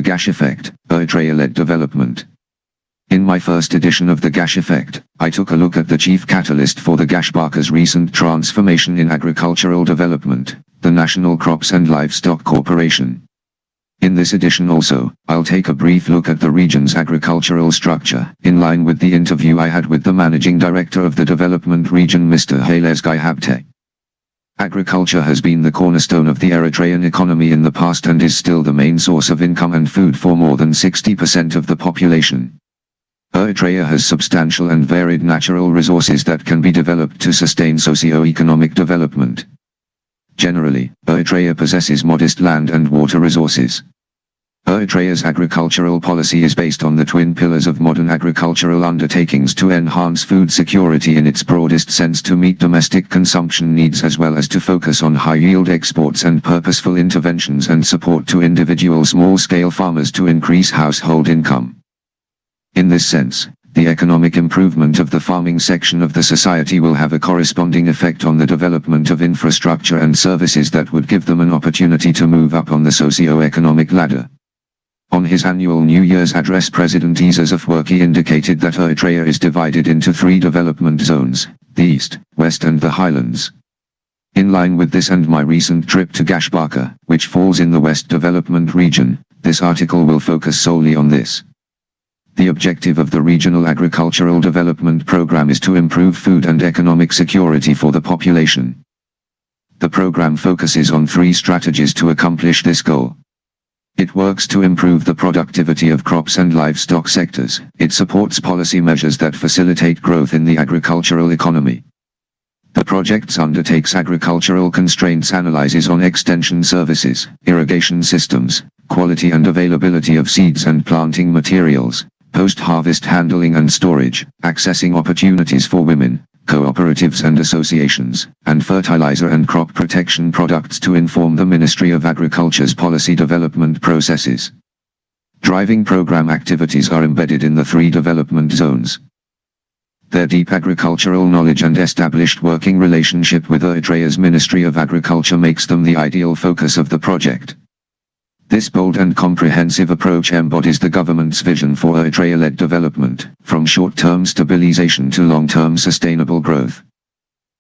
Gash Effect, Eritrea-led development. In my first edition of the Gash Effect, I took a look at the chief catalyst for the Gash Barka's recent transformation in agricultural development, the National Crops and Livestock Corporation. In this edition also, I'll take a brief look at the region's agricultural structure, in line with the interview I had with the managing director of the development region, Mr. Haile Habte. Agriculture has been the cornerstone of the Eritrean economy in the past and is still the main source of income and food for more than 60% of the population. Eritrea has substantial and varied natural resources that can be developed to sustain socio-economic development. Generally, Eritrea possesses modest land and water resources. Eritrea's agricultural policy is based on the twin pillars of modern agricultural undertakings to enhance food security in its broadest sense, to meet domestic consumption needs, as well as to focus on high-yield exports and purposeful interventions and support to individual small-scale farmers to increase household income. In this sense, the economic improvement of the farming section of the society will have a corresponding effect on the development of infrastructure and services that would give them an opportunity to move up on the socio-economic ladder. On his annual New Year's address, President Isaias Afwerki indicated that Eritrea is divided into 3 development zones: the East, West and the Highlands. In line with this and my recent trip to Gash Barka, which falls in the West Development Region, this article will focus solely on this. The objective of the Regional Agricultural Development Program is to improve food and economic security for the population. The program focuses on 3 strategies to accomplish this goal. It works to improve the productivity of crops and livestock sectors. It supports policy measures that facilitate growth in the agricultural economy. The project undertakes agricultural constraints analyses on extension services, irrigation systems, quality and availability of seeds and planting materials, post-harvest handling and storage, accessing opportunities for women, cooperatives and associations, and fertilizer and crop protection products to inform the Ministry of Agriculture's policy development processes. Driving program activities are embedded in the 3 development zones. Their deep agricultural knowledge and established working relationship with Eritrea's Ministry of Agriculture makes them the ideal focus of the project. This bold and comprehensive approach embodies the government's vision for Eritrea-led development, from short-term stabilization to long-term sustainable growth.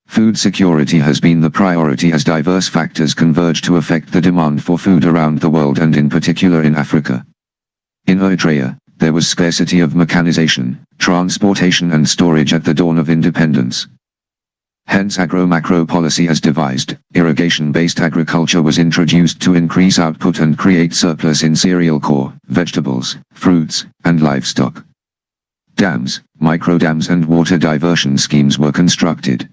Food security has been the priority as diverse factors converge to affect the demand for food around the world and in particular in Africa. In Eritrea, there was scarcity of mechanization, transportation and storage at the dawn of independence. Hence agro-macro policy as devised, irrigation-based agriculture was introduced to increase output and create surplus in cereal core, vegetables, fruits, and livestock. Dams, microdams and water diversion schemes were constructed.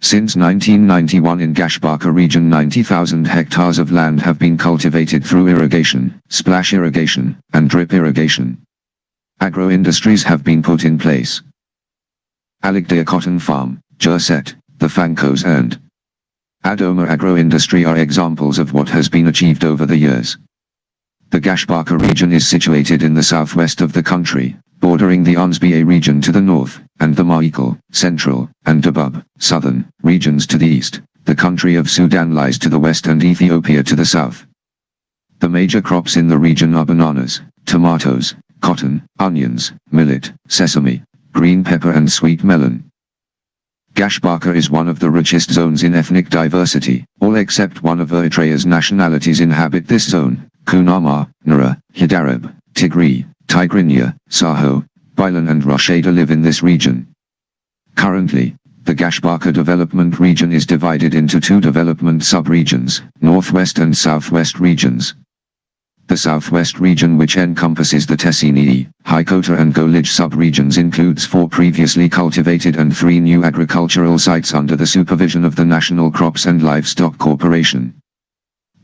Since 1991 in Gash Barka region 90,000 hectares of land have been cultivated through irrigation, splash irrigation, and drip irrigation. Agro-industries have been put in place. Aligdea Cotton Farm, Jerset, the Fankos and Adoma agro-industry are examples of what has been achieved over the years. The Gash Barka region is situated in the southwest of the country, bordering the Ansbia region to the north, and the Ma'ikal, central, and Dabub, southern, regions to the east. The country of Sudan lies to the west and Ethiopia to the south. The major crops in the region are bananas, tomatoes, cotton, onions, millet, sesame, green pepper and sweet melon. Gash Barka is one of the richest zones in ethnic diversity. All except one of Eritrea's nationalities inhabit this zone: Kunama, Nara, Hidareb, Tigray, Tigrinya, Saho, Bilan and Roshada live in this region. Currently, the Gash Barka development region is divided into 2 development sub-regions, northwest and southwest regions. The southwest region, which encompasses the Tessinii, Haikota and Golij sub-regions, includes 4 previously cultivated and 3 new agricultural sites under the supervision of the National Crops and Livestock Corporation.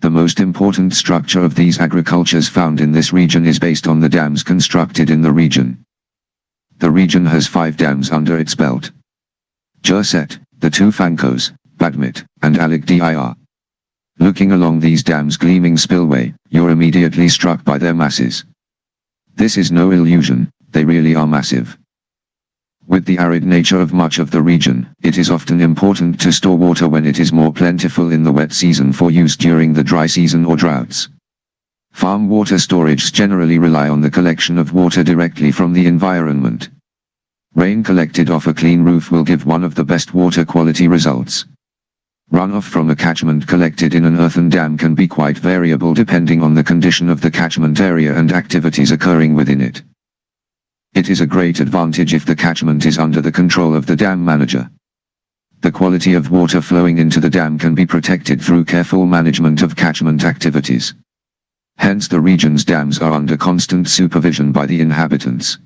The most important structure of these agricultures found in this region is based on the dams constructed in the region. The region has 5 dams under its belt. Jerset, the 2 Fankos, Badmit, and Aligdea. Looking along these dams' gleaming spillway, you're immediately struck by their masses. This is no illusion, they really are massive. With the arid nature of much of the region, it is often important to store water when it is more plentiful in the wet season for use during the dry season or droughts. Farm water storage generally rely on the collection of water directly from the environment. Rain collected off a clean roof will give one of the best water quality results. Runoff from a catchment collected in an earthen dam can be quite variable depending on the condition of the catchment area and activities occurring within it. It is a great advantage if the catchment is under the control of the dam manager. The quality of water flowing into the dam can be protected through careful management of catchment activities. Hence the region's dams are under constant supervision by the inhabitants.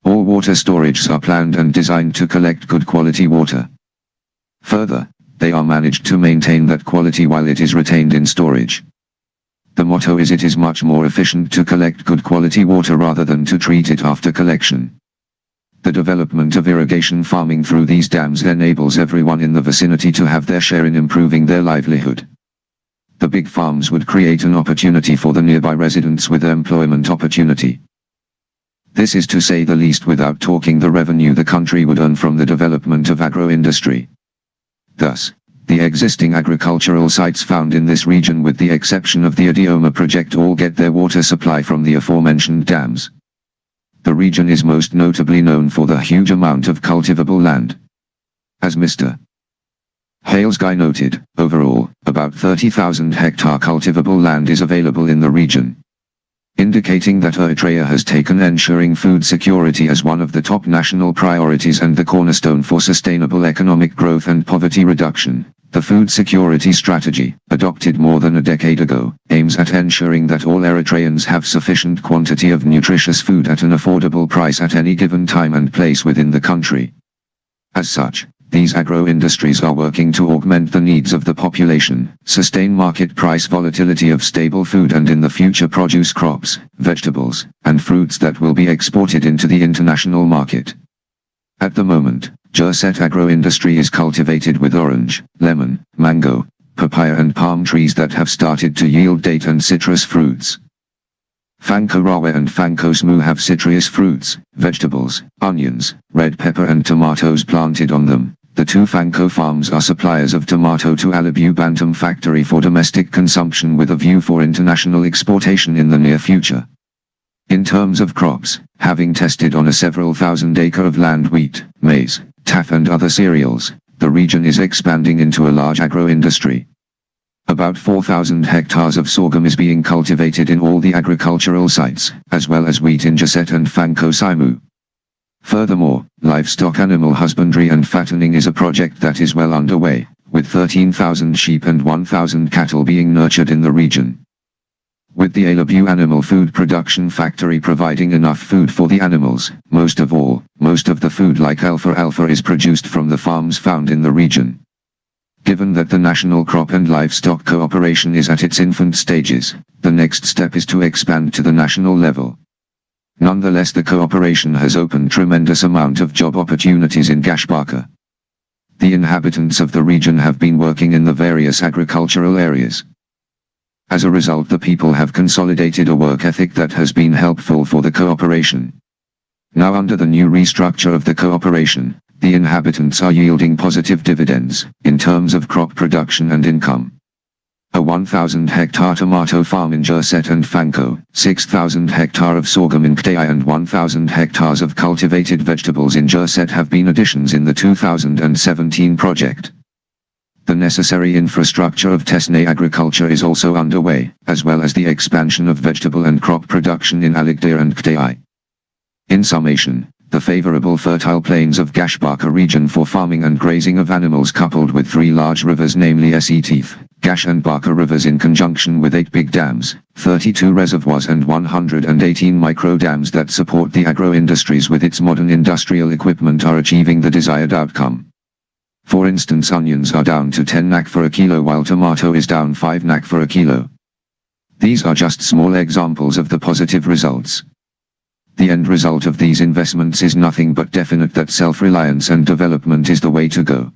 All water storages are planned and designed to collect good quality water. Further, they are managed to maintain that quality while it is retained in storage. The motto is it is much more efficient to collect good quality water rather than to treat it after collection. The development of irrigation farming through these dams enables everyone in the vicinity to have their share in improving their livelihood. The big farms would create an opportunity for the nearby residents with employment opportunity. This is to say the least without talking the revenue the country would earn from the development of agro-industry. Thus, the existing agricultural sites found in this region with the exception of the Idioma project all get their water supply from the aforementioned dams. The region is most notably known for the huge amount of cultivable land. As Mr. Halesguy noted, overall, about 30,000 hectare cultivable land is available in the region, indicating that Eritrea has taken ensuring food security as one of the top national priorities and the cornerstone for sustainable economic growth and poverty reduction. The food security strategy, adopted more than a decade ago, aims at ensuring that all Eritreans have sufficient quantity of nutritious food at an affordable price at any given time and place within the country. As such, these agro-industries are working to augment the needs of the population, sustain market price volatility of stable food and in the future produce crops, vegetables, and fruits that will be exported into the international market. At the moment, Jurset agro-industry is cultivated with orange, lemon, mango, papaya and palm trees that have started to yield date and citrus fruits. Fanko Rawa and Fanko Smu have citrus fruits, vegetables, onions, red pepper and tomatoes planted on them. The two Fanko farms are suppliers of tomato to Alibu Bantam factory for domestic consumption with a view for international exportation in the near future. In terms of crops, having tested on a several thousand acre of land wheat, maize, taff and other cereals, the region is expanding into a large agro-industry. About 4,000 hectares of sorghum is being cultivated in all the agricultural sites, as well as wheat in Jurset and Fanko Saimu. Furthermore, livestock animal husbandry and fattening is a project that is well underway, with 13,000 sheep and 1,000 cattle being nurtured in the region. With the Alibu animal food production factory providing enough food for the animals, most of the food like alfalfa is produced from the farms found in the region. Given that the National Crop and Livestock Cooperation is at its infant stages, the next step is to expand to the national level. Nonetheless, the cooperation has opened tremendous amount of job opportunities in Gash Barka. The inhabitants of the region have been working in the various agricultural areas. As a result, the people have consolidated a work ethic that has been helpful for the cooperation. Now under the new restructure of the cooperation, the inhabitants are yielding positive dividends, in terms of crop production and income. A 1,000 hectare tomato farm in Jurset and Fanko, 6,000 hectare of sorghum in Ktai and 1,000 hectares of cultivated vegetables in Jurset have been additions in the 2017 project. The necessary infrastructure of Tesne agriculture is also underway, as well as the expansion of vegetable and crop production in Aligdir and Ktai. In summation, the favorable fertile plains of Gash Barka region for farming and grazing of animals coupled with three large rivers namely Setif, Gash and Barka rivers in conjunction with 8 big dams, 32 reservoirs and 118 micro dams that support the agro-industries with its modern industrial equipment are achieving the desired outcome. For instance, onions are down to 10 NAK for a kilo while tomato is down 5 NAK for a kilo. These are just small examples of the positive results. The end result of these investments is nothing but definite that self-reliance and development is the way to go.